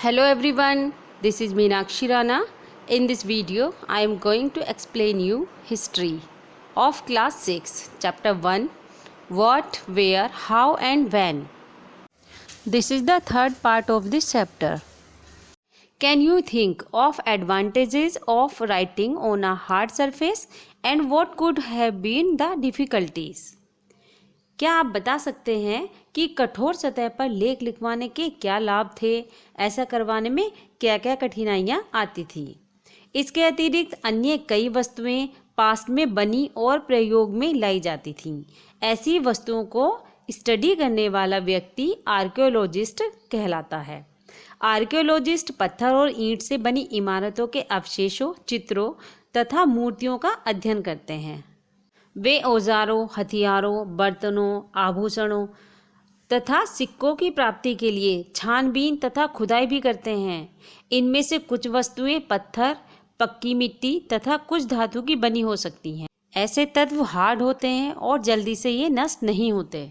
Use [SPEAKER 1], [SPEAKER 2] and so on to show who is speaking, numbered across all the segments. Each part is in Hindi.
[SPEAKER 1] Hello everyone, this is Meenakshi Rana. In this video, I am going to explain you history of class 6, chapter 1, what, where, how and when. This is the third part of this chapter. Can you think of advantages of writing on a hard surface and what could have been the difficulties? क्या आप बता सकते हैं कि कठोर सतह पर लेख लिखवाने के क्या लाभ थे? ऐसा करवाने में क्या क्या कठिनाइयाँ आती थी? इसके अतिरिक्त अन्य कई वस्तुएं पास्ट में बनी और प्रयोग में लाई जाती थीं। ऐसी वस्तुओं को स्टडी करने वाला व्यक्ति आर्कियोलॉजिस्ट कहलाता है। आर्कियोलॉजिस्ट पत्थर और ईंट से बनी इमारतों के अवशेषों, चित्रों तथा मूर्तियों का अध्ययन करते हैं। वे औजारों, हथियारों, बर्तनों, आभूषणों तथा सिक्कों की प्राप्ति के लिए छानबीन तथा खुदाई भी करते हैं। इनमें से कुछ वस्तुएं पत्थर, पक्की मिट्टी तथा कुछ धातु की बनी हो सकती हैं। ऐसे तत्व हार्ड होते हैं और जल्दी से ये नष्ट नहीं होते।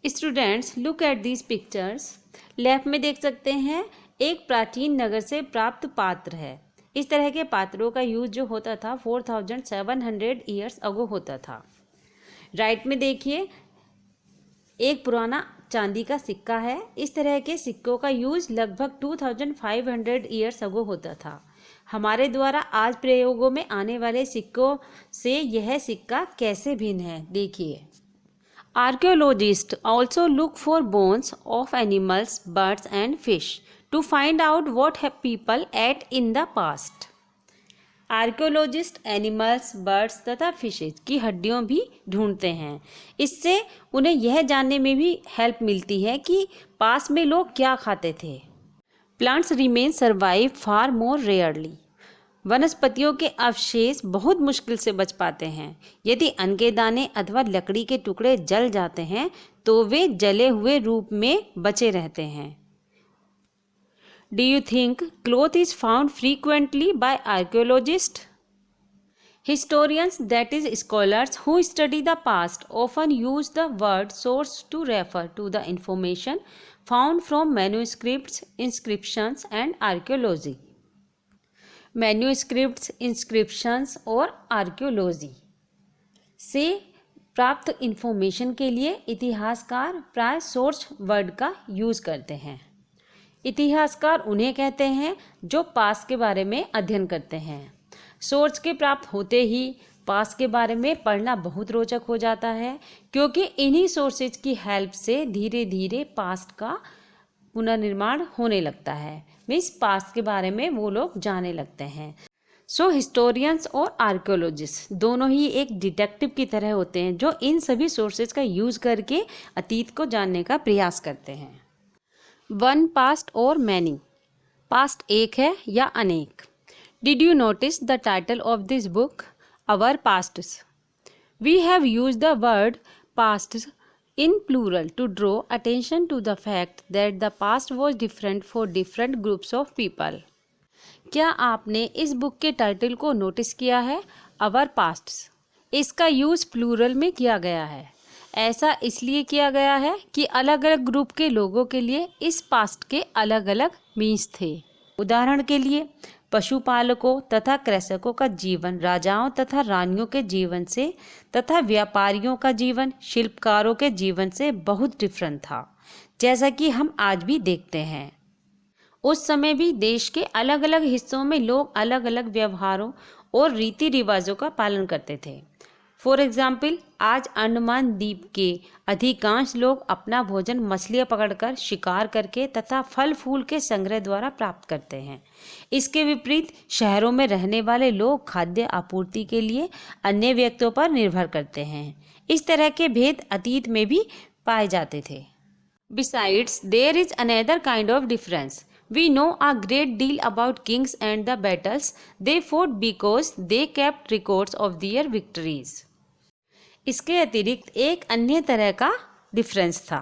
[SPEAKER 1] Students, look at these pictures. Left में देख सकते हैं एक प्राचीन नगर से प्राप्त पात्र है। इस तरह के पात्रों का यूज जो होता था 4700 ईयर्स अगो होता था। राइट में देखिए एक पुराना चांदी का सिक्का है। इस तरह के सिक्कों का यूज लगभग 2500 ईयर्स अगो होता था। हमारे द्वारा आज प्रयोगों में आने वाले सिक्कों से यह सिक्का कैसे भिन्न है, देखिए। Archaeologists also look for bones of animals, birds and fish to find out what people ate in the past. Archaeologist animals, birds तथा फिशेज की हड्डियों भी ढूंढते हैं। इससे उन्हें यह जानने में भी हेल्प मिलती है कि पास्ट में लोग क्या खाते थे। प्लांट्स रिमेन सर्वाइव फार मोर रेयरली। वनस्पतियों के अवशेष बहुत मुश्किल से बच पाते हैं। यदि अन्न के दाने अथवा लकड़ी के टुकड़े जल जाते हैं तो वे जले हुए रूप में बचे रहते हैं। Do you think cloth is found frequently by archaeologist? Historians, that is scholars who study the past, often use the word source to refer to the information found from manuscripts, inscriptions and archaeology. Manuscripts, inscriptions और आर्कियोलॉजी से प्राप्त इन्फॉर्मेशन के लिए इतिहासकार प्राय सोर्स वर्ड का यूज़ करते हैं। इतिहासकार उन्हें कहते हैं जो पास्ट के बारे में अध्ययन करते हैं। सोर्स के प्राप्त होते ही पास्ट के बारे में पढ़ना बहुत रोचक हो जाता है, क्योंकि इन्हीं सोर्सेज की हेल्प से धीरे धीरे पास्ट का पुनर्निर्माण होने लगता है। मीन्स पास्ट के बारे में वो लोग जानने लगते हैं। सो हिस्टोरियंस और आर्कियोलॉजिस्ट दोनों ही एक डिटेक्टिव की तरह होते हैं जो इन सभी सोर्सेज का यूज़ करके अतीत को जानने का प्रयास करते हैं। वन, पास्ट और मैनी। पास्ट एक है या अनेक। Did you notice the title of this book, our pasts? We have used the word pasts in plural to draw attention to the fact that the past was different for different groups of people. क्या आपने इस बुक के टाइटल को नोटिस किया है? Our pasts। इसका यूज़ प्लूरल में किया गया है। ऐसा इसलिए किया गया है कि अलग अलग ग्रुप के लोगों के लिए इस पास्ट के अलग अलग मीन्स थे। उदाहरण के लिए पशुपालकों तथा कृषकों का जीवन राजाओं तथा रानियों के जीवन से तथा व्यापारियों का जीवन शिल्पकारों के जीवन से बहुत डिफरेंट था, जैसा कि हम आज भी देखते हैं। उस समय भी देश के अलग अलग हिस्सों में लोग अलग अलग व्यवहारों और रीति रिवाजों का पालन करते थे। फॉर एग्जाम्पल, आज अंडमान द्वीप के अधिकांश लोग अपना भोजन मछलियाँ पकड़कर, शिकार करके तथा फल फूल के संग्रह द्वारा प्राप्त करते हैं। इसके विपरीत शहरों में रहने वाले लोग खाद्य आपूर्ति के लिए अन्य व्यक्तियों पर निर्भर करते हैं। इस तरह के भेद अतीत में भी पाए जाते थे। Besides, there is another kind of difference. We know a great deal about kings and the battles they fought because they kept records of their victories. इसके अतिरिक्त एक अन्य तरह का डिफरेंस था।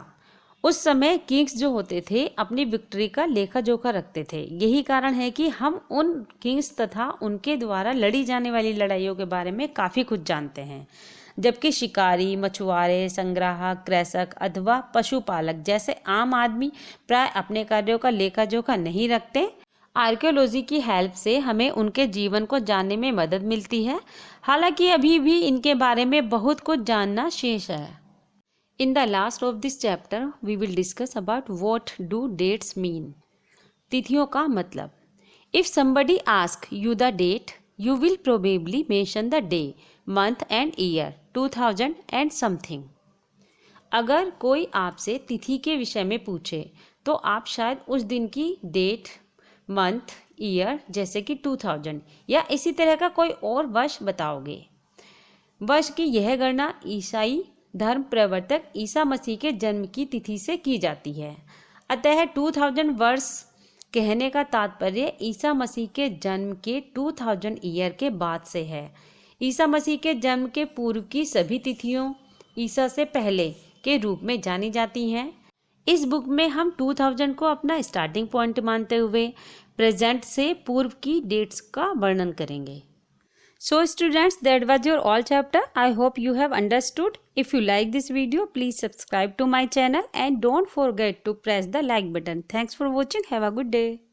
[SPEAKER 1] उस समय किंग्स जो होते थे अपनी विक्ट्री का लेखा जोखा रखते थे। यही कारण है कि हम उन किंग्स तथा उनके द्वारा लड़ी जाने वाली लड़ाइयों के बारे में काफ़ी कुछ जानते हैं। जबकि शिकारी, मछुआरे, संग्राहक, कृषक अथवा पशुपालक जैसे आम आदमी प्राय अपने कार्यों का लेखा जोखा नहीं रखते। आर्कियोलॉजी की हेल्प से हमें उनके जीवन को जानने में मदद मिलती है, हालांकि अभी भी इनके बारे में बहुत कुछ जानना शेष है। In the last of this chapter, we will discuss about what do dates mean. तिथियों का मतलब। If somebody asks you the date, you will probably mention the day, month and year, 2000 and something. अगर कोई आपसे तिथि के विषय में पूछे तो आप शायद उस दिन की डेट, मंथ, ईयर जैसे कि 2000 या इसी तरह का कोई और वर्ष बताओगे। वर्ष की यह गणना ईसाई धर्म प्रवर्तक ईसा मसीह के जन्म की तिथि से की जाती है। अतः 2000 वर्ष कहने का तात्पर्य ईसा मसीह के जन्म के 2000 ईयर के बाद से है। ईसा मसीह के जन्म के पूर्व की सभी तिथियों ईसा से पहले के रूप में जानी जाती हैं। इस बुक में हम 2000 को अपना स्टार्टिंग पॉइंट मानते हुए प्रेजेंट से पूर्व की डेट्स का वर्णन करेंगे। So students, that was your all chapter. I hope you have understood. If you like this video, please subscribe to my channel and don't forget to press the like button. Thanks for watching. Have a good day.